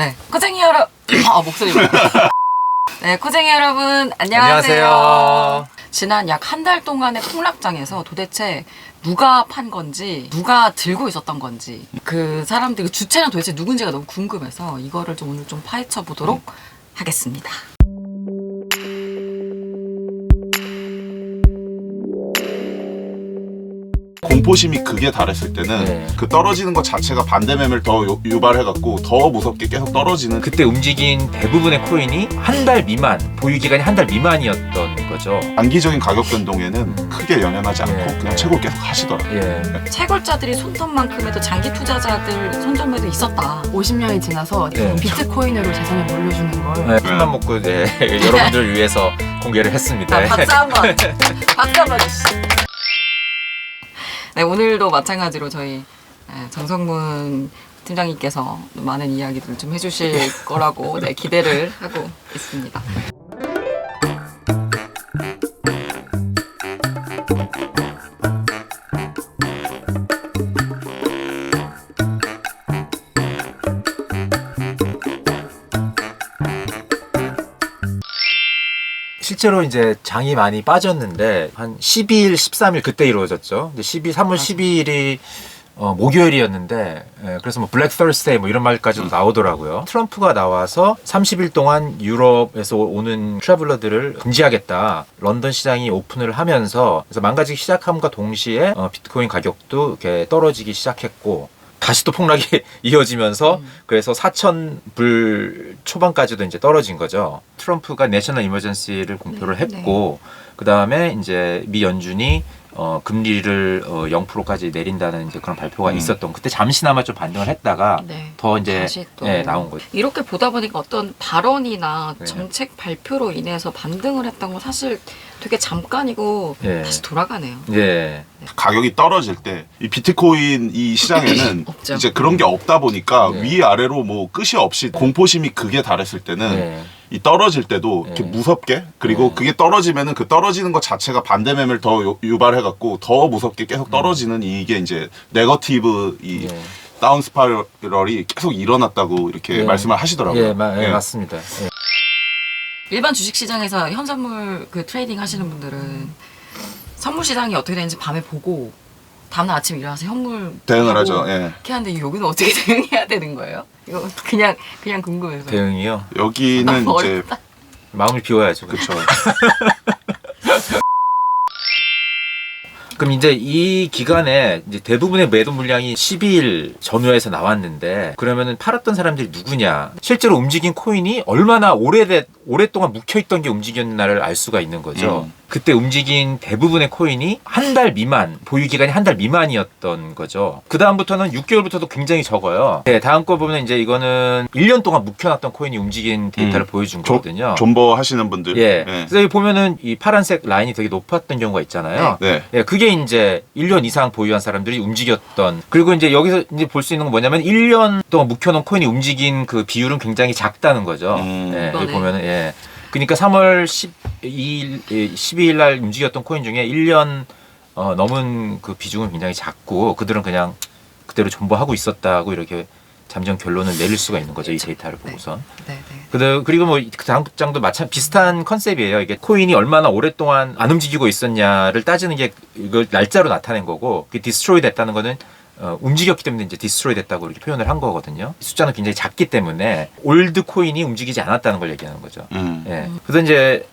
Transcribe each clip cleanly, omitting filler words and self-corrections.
네, 코쟁이 여러분. 목소리. 네, 코쟁이 여러분 안녕하세요. 안녕하세요. 지난 약 한 달 동안의 폭락장에서 도대체 누가 판 건지, 누가 들고 있었던 건지, 그 사람들 그 주체는 도대체 누군지가 너무 궁금해서 이거를 좀 오늘 좀 파헤쳐 보도록 하겠습니다. 공포심이 극에 달했을 때는 네. 그 떨어지는 것 자체가 반대매매를 더 유발해갖고 더 무섭게 계속 떨어지는 그때 움직인 대부분의 코인이 한 달 미만, 보유 기간이 한 달 미만이었던 거죠. 단기적인 가격 변동에는 크게 연연하지 않고 네. 그냥 채굴 계속 하시더라고요. 예. 채굴자들이 손톱만큼에도 장기 투자자들 손절매도 있었다. 50년이 지나서 네. 비트코인으로 재산을 물려주는 걸 네, 큰맘 먹고 여러분들을 위해서 공개를 했습니다. 박수 한번. 박수 한번 주시죠. 네, 오늘도 마찬가지로 저희 정성문 팀장님께서 많은 이야기들을 좀 해주실 거라고 기대를 하고 있습니다. 실제로 이제 장이 많이 빠졌는데 한 12일, 13일 그때 이루어졌죠. 이제 3월 12일이 목요일이었는데 그래서 뭐 블랙 서스데이 뭐 이런 말까지도 나오더라고요. 트럼프가 나와서 30일 동안 유럽에서 오는 트래블러들을 금지하겠다. 런던 시장이 오픈을 하면서 그래서 망가지기 시작함과 동시에 비트코인 가격도 이렇게 떨어지기 시작했고 다시 또 폭락이 이어지면서 그래서 4,000불 초반까지도 이제 떨어진 거죠. 트럼프가 내셔널 이머전시를 공표를 했고 그 다음에 이제 미 연준이 금리를 0%까지 내린다는 이제 그런 발표가 있었던 그때 잠시나마 좀 반등을 했다가 더 이제 다시 또 나온 거죠. 이렇게 보다 보니까 어떤 발언이나 네. 정책 발표로 인해서 반등을 했던 건 사실 되게 잠깐이고 네. 다시 돌아가네요. 예. 가격이 떨어질 때 이 비트코인 이 시장에는 없죠. 이제 그런 게 없다 보니까 네. 위아래로 뭐 끝이 없이 공포심이 극에 달했을 때는 네. 이 떨어질 때도 이렇게 네. 무섭게 그리고 네. 그게 떨어지면은 그 떨어지는 것 자체가 반대매매를 더 유발해갖고 더 무섭게 계속 떨어지는 이게 이제 네거티브 이 예. 다운 스파이럴이 계속 일어났다고 이렇게 예. 말씀을 하시더라고요. 예, 예. 맞습니다. 예. 일반 주식시장에서 현선물 그 트레이딩 하시는 분들은 선물 시장이 어떻게 되는지 밤에 보고 다음날 아침에 일어나서 현물 대응을 하고 하죠. 예. 이렇게 하는데 여기는 어떻게 대응해야 되는 거예요? 이거 그냥 궁금해서. 대응이요. 여기는 너무 이제 어렵다. 마음을 비워야죠. 그렇죠. 그럼 이제 이 기간에 이제 대부분의 매도 물량이 12일 전후에서 나왔는데 그러면은 팔았던 사람들이 누구냐? 실제로 움직인 코인이 얼마나 오랫동안 묵혀있던 게 움직였나를 알 수가 있는 거죠. 그때 움직인 대부분의 코인이 한 달 미만, 보유 기간이 한 달 미만이었던 거죠. 그 다음부터는 6개월부터도 굉장히 적어요. 네, 다음 거 보면 이제 이거는 1년 동안 묵혀놨던 코인이 움직인 데이터를 보여준 거거든요. 존버 하시는 분들. 예. 예. 그래서 여기 보면은 이 파란색 라인이 되게 높았던 경우가 있잖아요. 네. 예, 그게 이제 1년 이상 보유한 사람들이 움직였던. 그리고 이제 여기서 이제 볼 수 있는 건 뭐냐면 1년 동안 묵혀놓은 코인이 움직인 그 비율은 굉장히 작다는 거죠. 예, 여기 네. 보면은 예. 그러니까 3월 12일 날 움직였던 코인 중에 1년 넘은 그 비중은 굉장히 작고 그들은 그냥 그대로 존버하고 있었다고 이렇게 잠정 결론을 내릴 수가 있는 거죠. 이 데이터를 보고선. 네, 네. 그리고 뭐 그 다음 장도 비슷한 컨셉이에요. 이게 코인이 얼마나 오랫동안 안 움직이고 있었냐를 따지는 게 이걸 날짜로 나타낸 거고, 그게 디스트로이 됐다는 거는 움직였기 때문에 이제 디스트로이 됐다고 이렇게 표현을 한 거거든요. 숫자는 굉장히 작기 때문에 올드 코인이 움직이지 않았다는 걸 얘기하는 거죠. 예. 그래서 이제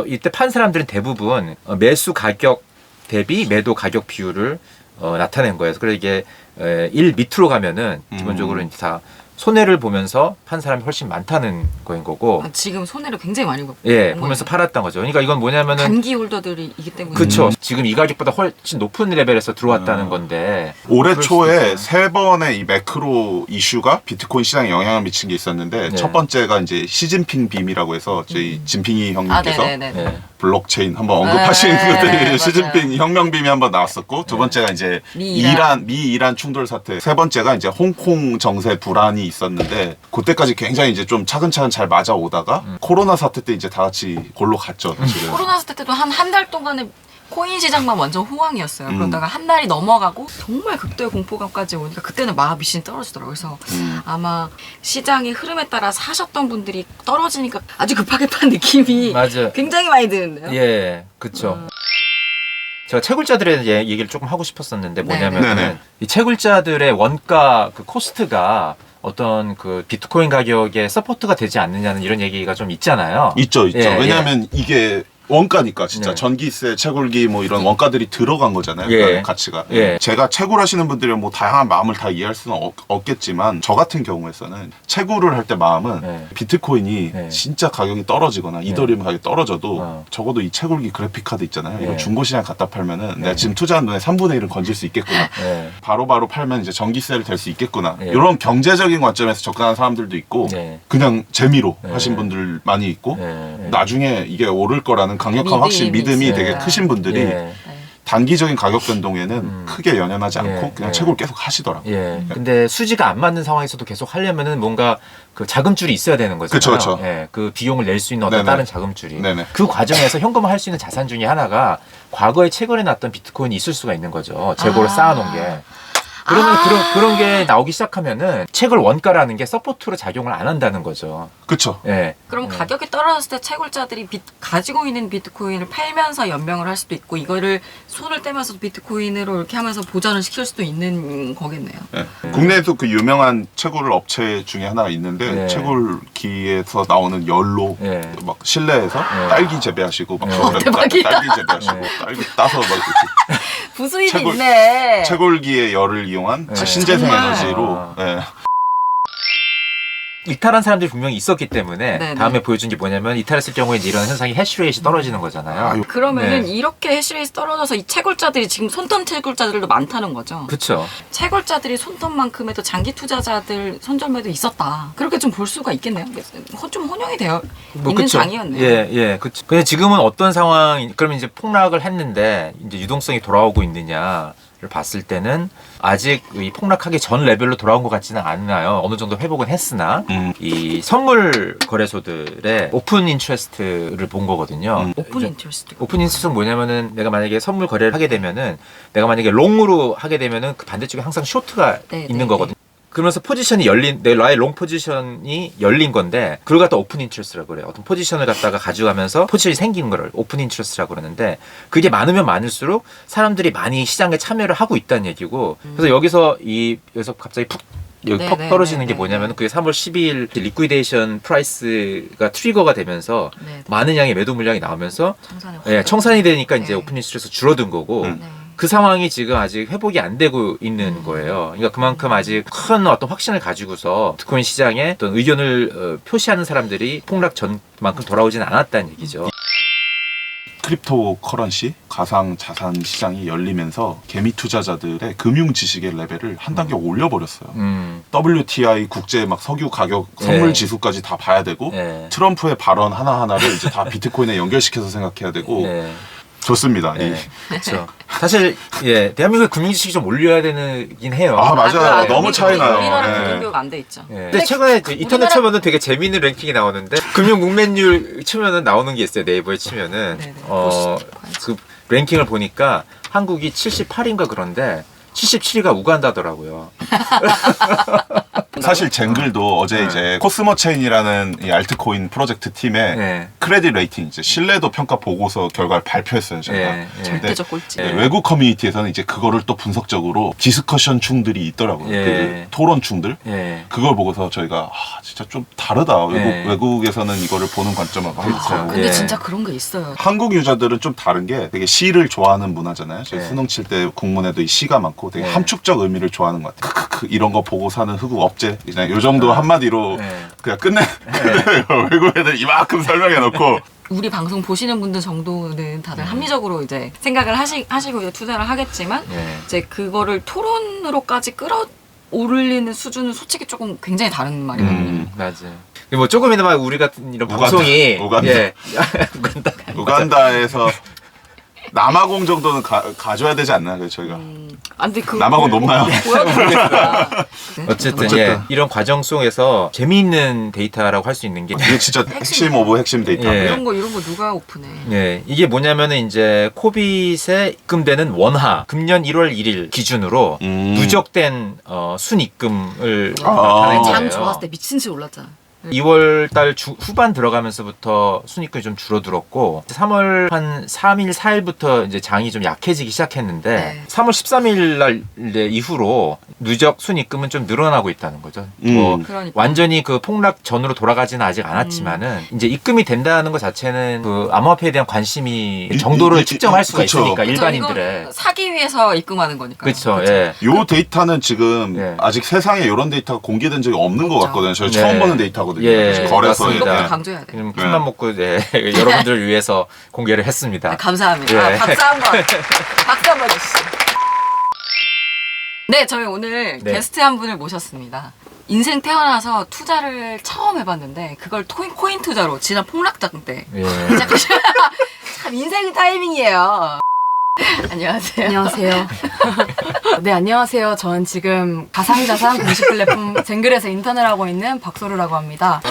이때 판 사람들은 대부분 매수 가격 대비 매도 가격 비율을 나타낸 거예요. 그래서 이게 1 밑으로 가면은 기본적으로 이제 다 손해를 보면서 판 사람이 훨씬 많다는 거인 거고. 지금 손해를 굉장히 많이 보고. 예, 보면서 팔았던 거죠. 그러니까 이건 뭐냐면은 단기 홀더들이기 때문에. 그렇죠. 지금 이 가격보다 훨씬 높은 레벨에서 들어왔다는 건데. 올해 그럴 초에 수 3번의 이 매크로 이슈가 비트코인 시장에 영향을 미친 게 있었는데 네. 첫 번째가 이제 시진핑 빔이라고 해서 저희 진핑이 형님께서 네네네. 예. 블록체인 한번 언급하신 네, 그때 맞아요. 시진핑 혁명빔이 한번 나왔었고 두 번째가 이제 미 이란 충돌 사태, 세 번째가 이제 홍콩 정세 불안이 있었는데 그때까지 굉장히 이제 좀 차근차근 잘 맞아오다가 코로나 사태 때 이제 다 같이 골로 갔죠. 사실은. 코로나 사태 때도 한 달 동안에 코인 시장만 완전 호황이었어요. 그러다가 한 달이 넘어가고 정말 극도의 공포감까지 오니까 그때는 막 미신이 떨어지더라고요. 그래서 아마 시장의 흐름에 따라 사셨던 분들이 떨어지니까 아주 급하게 판 느낌이 맞아. 굉장히 많이 드는데요. 예, 그쵸. 제가 채굴자들에 얘기를 조금 하고 싶었었는데 뭐냐면 네네. 이 채굴자들의 원가 그 코스트가 어떤 그 비트코인 가격에 서포트가 되지 않느냐는 이런 얘기가 좀 있잖아요. 있죠. 예, 왜냐하면 이게 원가니까 진짜 네. 전기세, 채굴기 뭐 이런 원가들이 들어간 거잖아요. 예. 그 가치가. 예. 제가 채굴하시는 분들은 뭐 다양한 마음을 다 이해할 수는 없겠지만 저 같은 경우에서는 채굴을 할 때 마음은 네. 비트코인이 네. 진짜 가격이 떨어지거나 이더리움 가격이 떨어져도 어. 적어도 이 채굴기 그래픽 카드 있잖아요. 네. 이거 중고시장 갖다 팔면은 내가 지금 투자한 돈의 3분의 1은 건질 수 있겠구나. 네. 바로바로 팔면 이제 전기세를 댈 수 있겠구나. 네. 이런 경제적인 관점에서 접근하는 사람들도 있고 네. 그냥 재미로 네. 하신 분들 많이 있고 네. 나중에 이게 오를 거라는 강력한 확신, 믿음이 있어요. 되게 크신 분들이 예. 단기적인 가격 변동에는 크게 연연하지 않고 예. 그냥 예. 채굴 계속 하시더라고요. 예. 근데 수지가 안 맞는 상황에서도 계속 하려면은 뭔가 그 자금줄이 있어야 되는 거잖아요. 그쵸, 그쵸. 예. 그 비용을 낼 수 있는 어떤 네네. 다른 자금줄이. 네네. 그 과정에서 현금화할 수 있는 자산 중에 하나가 과거에 채굴해 놨던 비트코인이 있을 수가 있는 거죠. 재고로 쌓아놓은 게. 그러면 그런 게 나오기 시작하면은 채굴 원가라는 게 서포트로 작용을 안 한다는 거죠. 그쵸. 예. 그럼 가격이 떨어졌을 때 채굴자들이 가지고 있는 비트코인을 팔면서 연명을 할 수도 있고 이거를 손을 떼면서 비트코인으로 이렇게 하면서 보전을 시킬 수도 있는 거겠네요. 예. 국내에도 그 유명한 채굴 업체 중에 하나가 있는데 네. 채굴기에서 나오는 열로 네. 막 실내에서 딸기 재배하시고 막 대박이다. 딸기 재배하시고 딸기 따서 막 이렇게 부수입이 채굴- 있네. 채굴기의 열을 이용한 네. 신재생 정말. 에너지로 예. 이탈한 사람들이 분명히 있었기 때문에 네네. 다음에 보여준 게 뭐냐면 이탈했을 경우에 이제 이런 현상이 해시레이트이 떨어지는 거잖아요. 아유. 그러면은 네. 이렇게 해시레이트 떨어져서 이 채굴자들이 지금 손톱 채굴자들도 많다는 거죠. 그렇죠. 채굴자들이 손톱만큼에도 장기 투자자들 손절매도 있었다. 그렇게 좀 볼 수가 있겠네요. 좀 혼용이 되어 있는 그쵸. 장이었네요. 예, 그렇죠. 근데 지금은 어떤 상황? 그러면 이제 폭락을 했는데 이제 유동성이 돌아오고 있느냐를 봤을 때는 아직 이 폭락하기 전 레벨로 돌아온 것 같지는 않나요. 어느 정도 회복은 했으나 이 선물 거래소들의 오픈 인트레스트를 본 거거든요. 오픈 인트레스트. 오픈 인트레스트는 뭐냐면은 내가 만약에 선물 거래를 하게 되면은 내가 만약에 롱으로 하게 되면은 그 반대쪽에 항상 쇼트가 네, 있는 네, 거거든요. 그러면서 포지션이 나의 롱 포지션이 열린 건데 그걸 갖다 오픈 인트레스트라고 그래요. 어떤 포지션을 갖다가 가져가면서 포지션이 생기는 거를 오픈 인트레스트라고 그러는데 그게 많으면 많을수록 사람들이 많이 시장에 참여를 하고 있다는 얘기고 그래서 여기서 갑자기 여기 네, 퍽 네, 떨어지는 네, 게 네, 뭐냐면 그게 3월 12일 리퀴데이션 프라이스가 트리거가 되면서 네, 네. 많은 양의 매도 물량이 나오면서 청산이 청산이 되니까 이제 네. 오픈 인트레스트 줄어든 거고 네. 그 상황이 지금 아직 회복이 안 되고 있는 거예요. 그러니까 그만큼 아직 큰 어떤 확신을 가지고서 비트코인 시장에 어떤 의견을 표시하는 사람들이 폭락 전만큼 돌아오지는 않았다는 얘기죠. 크립토 커런시 가상 자산 시장이 열리면서 개미 투자자들의 금융 지식의 레벨을 한 단계 올려버렸어요. WTI 국제 막 석유 가격 선물 예. 지수까지 다 봐야 되고 예. 트럼프의 발언 하나하나를 이제 다 비트코인에 연결시켜서 생각해야 되고 네. 좋습니다. 네. 그렇죠. 사실 대한민국의 금융지식이 좀 올려야 되긴 해요. 아, 맞아요. 너무 우리- 차이 나요. 우리나라 네. 금융교육 안 돼 있죠. 근데 최근에 인터넷 우리나라- 치면은 되게 재미있는 랭킹이 나오는데 금융 문맹률 치면은 나오는 게 있어요. 네이버에 치면은 네네. 그 랭킹을 보니까 한국이 78인가 그런데 77위가 우간다더라고요. 사실 젠글도 어제 네. 이제 코스모 체인이라는 이 알트코인 프로젝트 팀의 네. 크레딧 레이팅 이제 신뢰도 평가 보고서 결과를 발표했어요. 제가. 네. 절대적 꼴찌. 네, 외국 커뮤니티에서는 이제 그거를 또 분석적으로 디스커션 충들이 있더라고요. 예. 그 토론 충들. 예. 그걸 보고서 저희가 진짜 좀 다르다. 예. 외국에서는 이거를 보는 관점하고 한국하고. 근데 예. 진짜 그런 게 있어요. 한국 유저들은 좀 다른 게 되게 시를 좋아하는 문화잖아요. 저희 네. 수능 칠 때 국문에도 이 시가 많고 되게 네. 함축적 의미를 좋아하는 것 같아요. 크크크 이런 거 보고 사는 흑우 업체 그냥 요 정도 한마디로 네. 그냥 끝내요. 외국 애들 이만큼 설명해놓고 우리 방송 보시는 분들 정도는 다들 합리적으로 이제 생각을 하시고 이제 투자를 하겠지만 네. 이제 그거를 토론으로까지 끌어올리는 수준은 솔직히 조금 굉장히 다른 말이거든요. 맞아요. 뭐 조금이나마 우리 같은 이런 우간다. 방송이 우간다. 예. 우간다. 우간다에서 남아공 정도는 가져야 되지 않나요? 그래서 저희가 안 돼, 그 남아공 높나요? 보여드리겠다. 어쨌든 예, 이런 과정 속에서 재미있는 데이터라고 할 수 있는 게 이게 진짜 핵심 오브 핵심 데이터. 예. 이런 거 누가 오픈해? 예, 이게 뭐냐면은 이제 코빗에 입금되는 원화 금년 1월 1일 기준으로 누적된 순입금을 나타낸 거예요. 장 좋았을 때 미친 듯이 올랐잖아. 2월 달 후반 들어가면서부터 순익금이 좀 줄어들었고 3월 한 3일, 4일부터 이제 장이 좀 약해지기 시작했는데 네. 3월 13일 날 이후로 누적 순익금은 좀 늘어나고 있다는 거죠. 뭐 그러니까. 완전히 그 폭락 전으로 돌아가지는 아직 않았지만은 이제 입금이 된다는 것 자체는 그 암호화폐에 대한 관심이 정도를 측정할 수가 그쵸. 있으니까 그쵸, 일반인들의. 이거 사기 위해서 입금하는 거니까. 그렇죠. 예. 요 데이터는 지금 예. 아직 세상에 이런 데이터가 공개된 적이 없는 것 없죠. 같거든요. 저희 네. 처음 보는 데이터거든요. 예, 거래소에. 맞습니다. 이것부터 강조해야 돼. 그럼 큰맘 먹고 여러분들을 위해서 공개를 했습니다. 아, 감사합니다. 예. 박수 한 번. 박수 한 번 주시죠. 네, 저희 오늘 네. 게스트 한 분을 모셨습니다. 인생 태어나서 투자를 처음 해봤는데 그걸 코인 투자로 지난 폭락장 때 예. 참 인생 타이밍이에요. 안녕하세요. 안녕하세요. 네, 안녕하세요. 저는 지금 가상자산 공식 플랫폼 젠글에서 인턴을 하고 있는 박소르라고 합니다.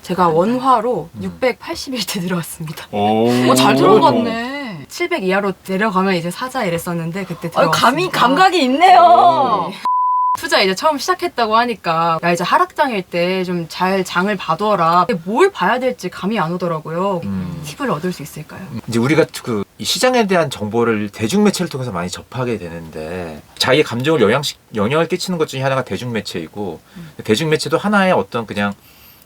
제가 원화로 681대 들어왔습니다. 잘 들어갔네. 700 이하로 내려가면 이제 사자 이랬었는데 그때 아유, 들어왔습니다. 감각이 있네요. 투자 이제 처음 시작했다고 하니까 야 이제 하락장일 때 좀 잘 장을 봐둬라. 뭘 봐야 될지 감이 안 오더라고요. 팁을 얻을 수 있을까요? 이제 우리가 이 시장에 대한 정보를 대중매체를 통해서 많이 접하게 되는데 자기의 감정을 영향을 끼치는 것 중에 하나가 대중매체이고 대중매체도 하나의 어떤 그냥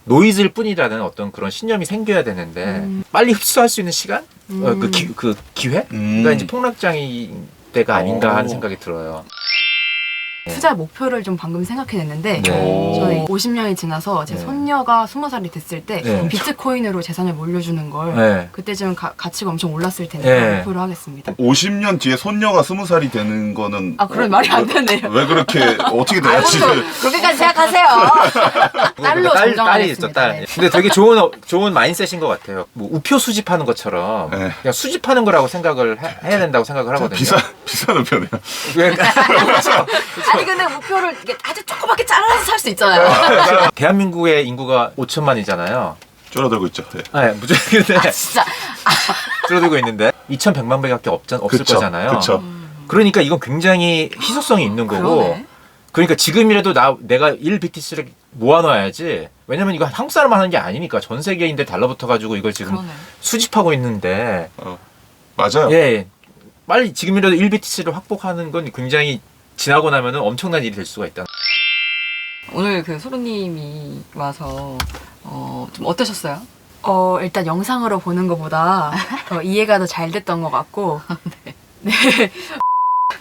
노이즈일 뿐이라는 어떤 그런 신념이 생겨야 되는데 빨리 흡수할 수 있는 시간? 그 기회가 이제 폭락장이 때가 아닌가 하는 생각이 들어요. 투자 목표를 좀 방금 생각해냈는데 네. 저는 50년이 지나서 제 네. 손녀가 20살이 됐을 때 네. 비트코인으로 재산을 물려주는 걸 네. 그때쯤 가치가 엄청 올랐을 테니까 네. 목표로 하겠습니다. 50년 뒤에 손녀가 20살이 되는 거는 아 그런 말이 안 되네요. 왜 그렇게 어떻게 돼야지? 그렇게까지 생각하세요. 딸로 딸이 정정하겠습니다. 있죠, 딸. 네. 근데 되게 좋은 마인셋인 것 같아요. 뭐 우표 수집하는 것처럼 네. 그냥 수집하는 거라고 생각을 해야 된다고 생각을 하거든요. 비싼 편이야. 그렇죠. 아니 근데 목표를 이게 아주 조그맣게 잘라서 살 수 있잖아요. 대한민국의 인구가 5천만이잖아요. 줄어들고 있죠. 네. 네, 무조건 근데 진짜 줄어들고 있는데 2,100만 배밖에 없을 그쵸, 거잖아요. 그쵸. 그러니까 이건 굉장히 희소성이 있는 거고. 그러네. 그러니까 지금이라도 내가 1BTC를 모아놔야지. 왜냐면 이거 한국 사람만 하는 게 아니니까 전 세계인들 달라붙어가지고 이걸 지금 그러네. 수집하고 있는데. 맞아요. 예. 빨리 지금이라도 1BTC를 확보하는 건 굉장히 지나고 나면은 엄청난 일이 될 수가 있다. 오늘 그 소루님이 와서 좀 어떠셨어요? 일단 영상으로 보는 것보다 더 이해가 더 잘 됐던 것 같고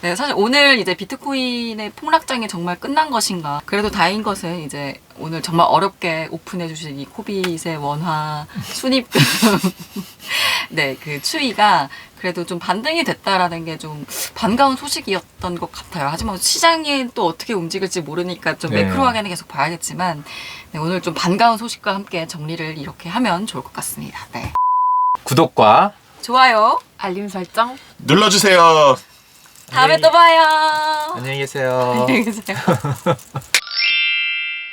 네, 사실 오늘 이제 비트코인의 폭락장이 정말 끝난 것인가. 그래도 다행인 것은 이제 오늘 정말 어렵게 오픈해주신 이 코빗의 원화 순입금 네, 그 추이가 그래도 좀 반등이 됐다라는 게 좀 반가운 소식이었던 것 같아요. 하지만 시장이 또 어떻게 움직일지 모르니까 좀 네. 매크로하게는 계속 봐야겠지만 네, 오늘 좀 반가운 소식과 함께 정리를 이렇게 하면 좋을 것 같습니다. 네. 구독과 좋아요. 알림 설정 눌러주세요. 다음에 또 봐요. 안녕히 계세요. 안녕히 계세요.